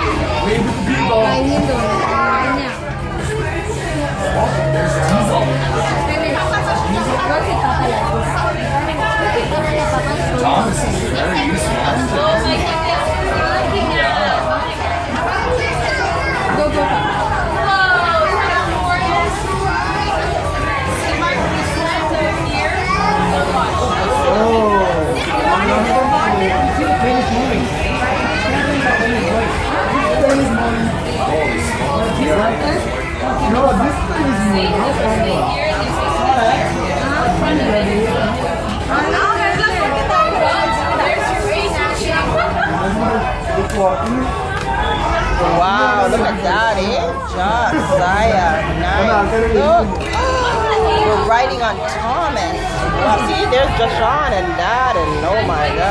Kain yun doon. Kain niya. Roti Papa like this. Thomas is very useful. Go, go, Papa. No, this thing is Wow, look at that, eh? Josiah, nice. Look. We're riding on Thomas. Wow, see, there's Joshon and Dad, and oh my God.